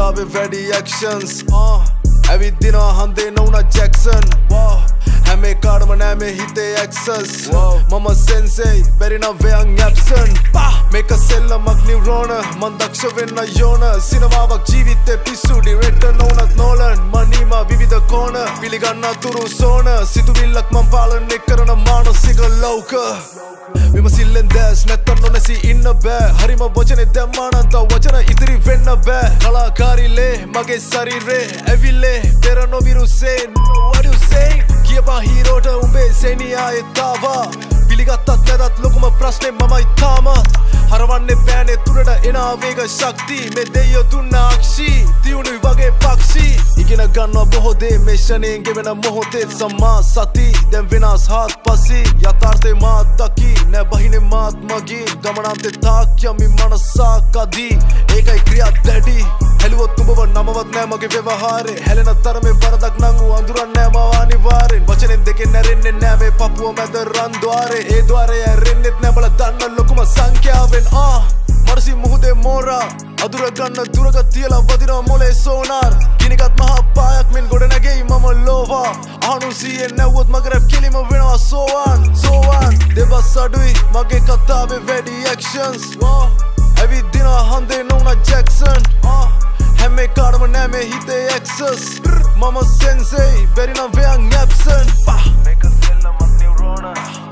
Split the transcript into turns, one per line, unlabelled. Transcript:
කතාවේ වැඩි actions ඇවිද්දිනවා හන්දේ නොවුනා Jackson හැම එකාටම නෑ මේ හිතේ access මම sensei බැරි නම් වෙයන් absent මේක සෙල්ලමක් නිව්රෝන මන් දක්ෂ වෙන්න යෝන සිනමාවක් ජීවිතේ පිස්සු ඩිරෙක්ටර් නොවුනත් නෝලන් මනීමා විවිධ කෝණ පිළිගන්න අතුරු සෝන සිතුවිල්ලක් මන් පාලනය කරන මානසික ලෞක විමසිල්ලෙන් දැස් නැත්තම් නොනැසී ඉන්න බෑ හරිම වචනේ දැම්මානම් තව වචන ඉදිරි වෙන්න බෑ කලාකාරිලේ මගේ ශරීරේ ඇවිල්ලේ පෙර නොවිරුසේ what you say කියපා හීරෝට උඹේ සෙනියායේ තාවා පිළිගත්තත් නැතත් ලොකුම ප්‍රශ්නේ මමයි තාමත් හරවන්නේ බෑනේ තුරට එන ආවේග ශක්තිය මේ දෙයියෝ දුන්න අක්ෂී තියුණුයි වගේ පක්ෂී ඉගෙන ගන්නවා බොහෝ දේ මේ ෂණයෙන් ගෙවෙන මොහොතේ සම්මා සති දැන් වෙනස් හාත්පසී යථාර්ථේ මාත් දකි නෑ බහිනේ මාත් මගින් ගමනාන්තේ තාක් යමි මනසක් අදී ඒකයි ක්‍රියා දැඩි හැලුවොත් උඹව නමවත් නෑ මගේ ව්‍යවහාරේ හැලෙන තරමේ වරදක් නං ඌ අඳුරන්නේ නෑ මව අනිවාර්යෙන් වචනෙන් දෙකෙන් නැරෙන්නේ නෑ මේ පපුව මැද රන් ద్వාරේ ඒ ద్వාරේ ඇරෙන්නෙත් නෑ බල දන්න ලොකුම සංඛ්‍යාවෙන් මරසි මුහුදේ මෝරා අදුර ගන්න දුරක තියලා වදිනවා මොලේ සෝනාර් ගිනිගත් මහා පායක් මෙන් ගොඩ නැගෙයි මම ලෝවා අහනු සීයෙන් නැව්වොත් මගේ රැප් කෙලිම වෙනවා සෝවාන් දෙබස් අඩුයි මගේ කතාවේ වැඩි actions ඇවිද්දිනවා හන්දේ නොවුනා Jackson හැම එකාටම නෑ මේ හිතේ access මම sensei බැරි නම් වෙයන් absent මේක සෙල්ලමක් නිව්රෝන